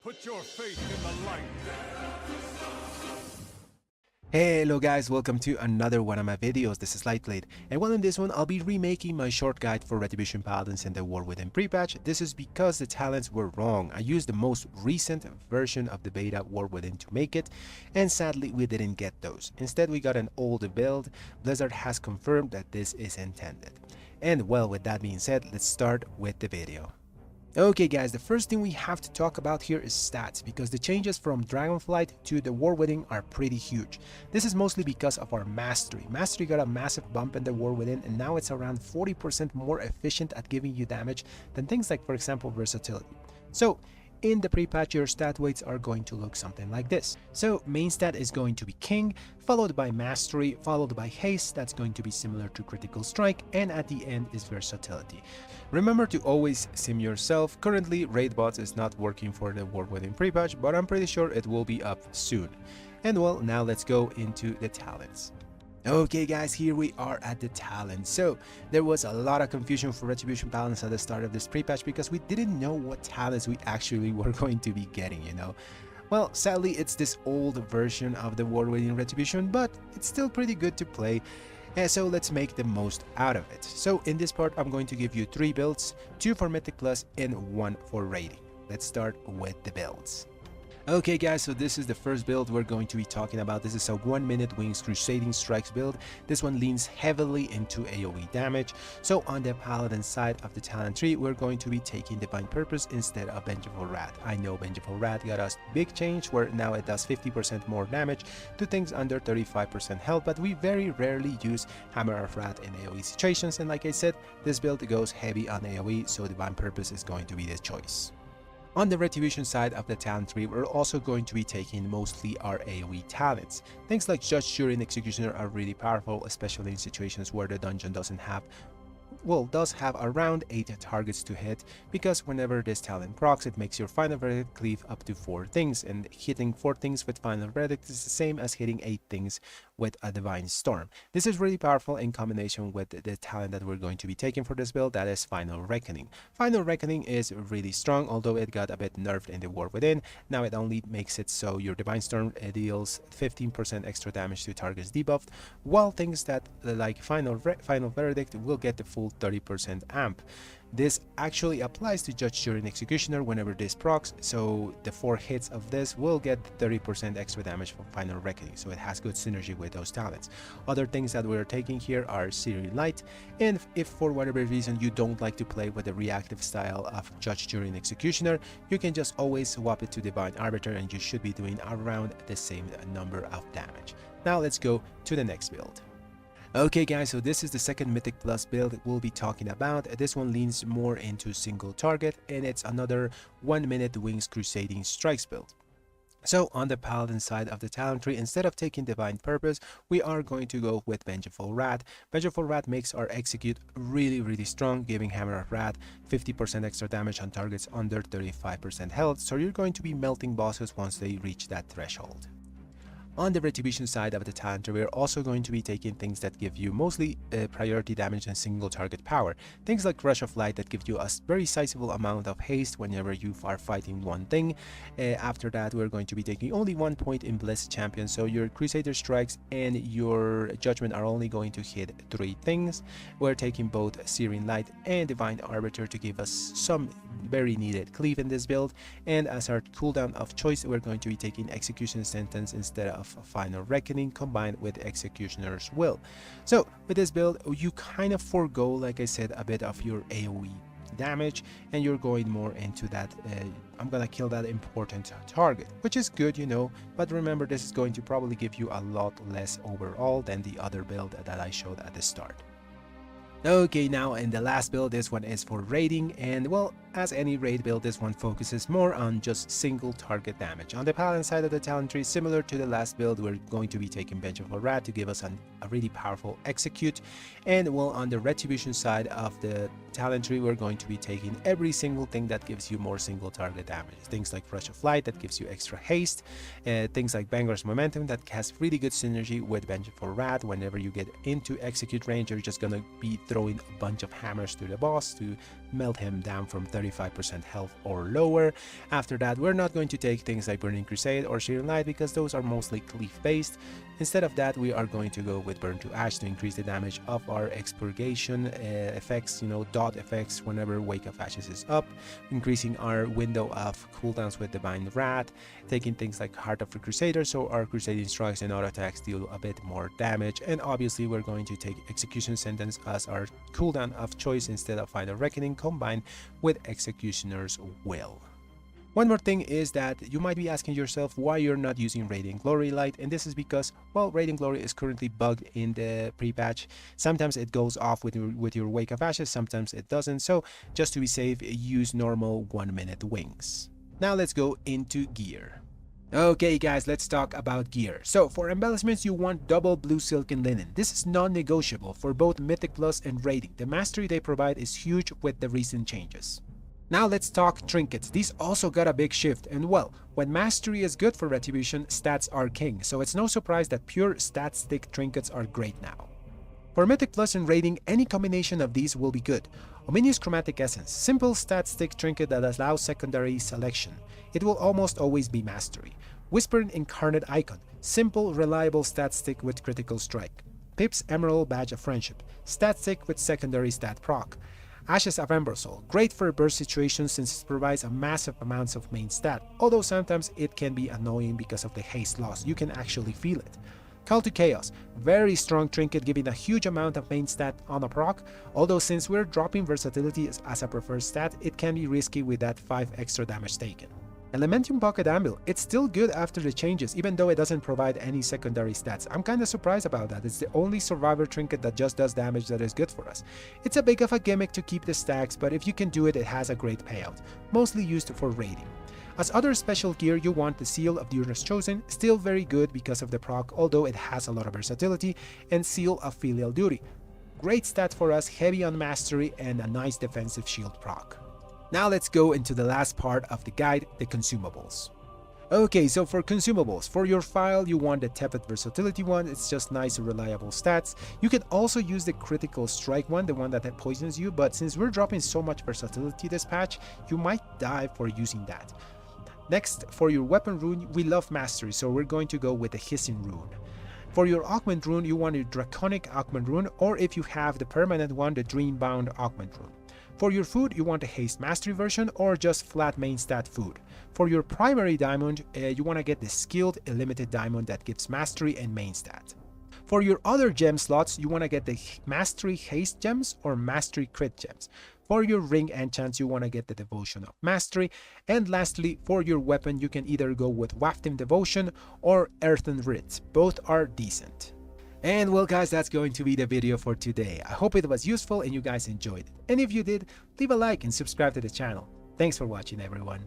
Put your faith in the light. Hello guys, welcome to another one of my videos. This is Lightblade, and well, in this one I'll be remaking my short guide for Retribution Paladins and the War Within pre-patch. This is because the talents were wrong. I used the most recent version of the beta War Within to make it, and sadly we didn't get those. Instead we got an old build. Blizzard has confirmed that this is intended. And well, with that being said, let's start with the video. Okay guys, the first thing we have to talk about here is stats, because the changes from Dragonflight to the War Within are pretty huge. This is mostly because of our mastery. Mastery got a massive bump in the War Within, and now it's around 40% more efficient at giving you damage than things like, for example, versatility. So in the pre-patch, your stat weights are going to look something like this. So main stat is going to be King, followed by Mastery, followed by Haste, that's going to be similar to Critical Strike, and at the end is Versatility. Remember to always sim yourself. Currently, Raid Bots is not working for the War Within pre-patch, but I'm pretty sure it will be up soon. And well, now let's go into the talents. Okay guys, here we are at the talents. So there was a lot of confusion for Retribution Paladins at the start of this pre-patch because we didn't know what talents we actually were going to be getting, you know. Well, sadly it's this old version of the War Within Retribution, but it's still pretty good to play. So let's make the most out of it. So in this part I'm going to give you 3 builds, 2 for Mythic Plus and 1 for raiding. Let's start with the builds. Okay guys, so this is the first build we're going to be talking about. This is a 1-minute Wings Crusading Strikes build. This one leans heavily into AOE damage. So on the Paladin side of the talent tree, we're going to be taking Divine Purpose instead of Vengeful Wrath. I know Vengeful Wrath got us big change where now it does 50% more damage to things under 35% health, but we very rarely use Hammer of Wrath in AOE situations, and like I said, this build goes heavy on AOE, so Divine Purpose is going to be the choice. On the Retribution side of the talent tree, we're also going to be taking mostly our AOE talents. Things like Judge, Jury, and Executioner are really powerful, especially in situations where the dungeon does have around 8 targets to hit, because whenever this talent procs, it makes your Final Verdict cleave up to 4 things, and hitting 4 things with Final Verdict is the same as hitting 8 things with a Divine Storm. This is really powerful in combination with the talent that we're going to be taking for this build, that is Final Reckoning. Final Reckoning is really strong, although it got a bit nerfed in the War Within. Now it only makes it so your Divine Storm deals 15% extra damage to targets debuffed, while things that like Final Verdict will get the full 30% amp. This actually applies to Judge, Jury, and Executioner whenever this procs, so the 4 hits of this will get 30% extra damage from Final Reckoning, so it has good synergy with those talents. Other things that we're taking here are Searing Light, and if for whatever reason you don't like to play with the reactive style of Judge, Jury, and Executioner, you can just always swap it to Divine Arbiter and you should be doing around the same number of damage. Now let's go to the next build. Okay guys, so this is the second Mythic Plus build we'll be talking about. This one leans more into single target, and it's another 1-minute Wings Crusading Strikes build. So on the Paladin side of the talent tree, instead of taking Divine Purpose, we are going to go with Vengeful Wrath. Vengeful Wrath makes our execute really strong, giving Hammer of Wrath 50% extra damage on targets under 35% health, so you're going to be melting bosses once they reach that threshold. On the Retribution side of the talent tree, we're also going to be taking things that give you mostly priority damage and single target power. Things like Rush of Light that give you a very sizable amount of haste whenever you are fighting one thing. After that, we're going to be taking only 1 point in Bliss Champion, so your Crusader Strikes and your Judgment are only going to hit 3 things. We're taking both Searing Light and Divine Arbiter to give us some very needed cleave in this build, and as our cooldown of choice, we're going to be taking Execution Sentence instead of Final Reckoning combined with Executioner's Will. So with this build, you kind of forego, like I said, a bit of your AOE damage, and you're going more into that I'm gonna kill that important target, which is good, you know, but remember, this is going to probably give you a lot less overall than the other build that I showed at the start. Okay, now in the last build, this one is for raiding, and well, as any raid build, this one focuses more on just single target damage. On the Paladin side of the talent tree, similar to the last build, we're going to be taking Vengeful Wrath to give us a really powerful execute, and well, on the Retribution side of the talent tree, we're going to be taking every single thing that gives you more single target damage. Things like Rush of Light that gives you extra haste, things like Vanguard's Momentum that has really good synergy with Vengeful Wrath. Whenever you get into execute range, you're just gonna be throwing a bunch of hammers to the boss to melt him down from 35% health or lower. After that, we're not going to take things like Burning Crusade or Sheer Light because those are mostly cleave based. Instead of that, we are going to go with Burn to Ash to increase the damage of our expurgation effects, dot effects whenever Wake of Ashes is up, increasing our window of cooldowns with Divine Wrath, taking things like Heart of the Crusader so our Crusading Strikes and auto attacks deal a bit more damage, and obviously we're going to take Execution Sentence as our cooldown of choice instead of Final Reckoning combined with Executioner's Will. One more thing is that you might be asking yourself why you're not using Radiant Glory Light, and this is because, well, Radiant Glory is currently bugged in the pre-patch. Sometimes it goes off with your Wake of Ashes, sometimes it doesn't, so just to be safe, use normal 1-minute wings. Now let's go into gear. Okay guys, let's talk about gear. So for embellishments, you want double blue silken linen. This is non-negotiable for both Mythic Plus and Rating. The mastery they provide is huge with the recent changes. Now let's talk trinkets. These also got a big shift, and well, when mastery is good for Retribution, stats are king, so it's no surprise that pure stat stick trinkets are great now. For Mythic Plus and Rating, any combination of these will be good. Omnious Chromatic Essence, simple stat stick trinket that allows secondary selection. It will almost always be mastery. Whispering Incarnate Icon, simple, reliable stat stick with critical strike. Pip's Emerald Badge of Friendship, stat stick with secondary stat proc. Ashes of Ember Soul, great for burst situations since it provides a massive amounts of main stat, although sometimes it can be annoying because of the haste loss, you can actually feel it. Call to Chaos, very strong trinket giving a huge amount of main stat on a proc, although since we're dropping versatility as a preferred stat, it can be risky with that 5 extra damage taken. Elementium Pocket Anvil, it's still good after the changes, even though it doesn't provide any secondary stats. I'm kinda surprised about that. It's the only survivor trinket that just does damage that is good for us. It's a big of a gimmick to keep the stacks, but if you can do it, it has a great payout, mostly used for raiding. As other special gear, you want the Seal of Diurna's Chosen, still very good because of the proc, although it has a lot of versatility, and Seal of Filial Duty. Great stat for us, heavy on mastery, and a nice defensive shield proc. Now let's go into the last part of the guide, the consumables. Okay, so for consumables, for your file you want the tepid versatility one, it's just nice and reliable stats. You can also use the critical strike one, the one that poisons you, but since we're dropping so much versatility this patch, you might die for using that. Next, for your weapon rune, we love mastery, so we're going to go with the hissing rune. For your augment rune, you want a draconic augment rune, or if you have the permanent one, the dreambound augment rune. For your food, you want a haste mastery version or just flat main stat food. For your primary diamond, you want to get the skilled illimited diamond that gives mastery and main stat. For your other gem slots, you want to get the mastery haste gems or mastery crit gems. For your ring enchants, you want to get the devotion of mastery. And lastly, for your weapon, you can either go with wafting devotion or earthen writ. Both are decent. And well guys, that's going to be the video for today. I hope it was useful and you guys enjoyed it. And if you did, leave a like and subscribe to the channel. Thanks for watching everyone.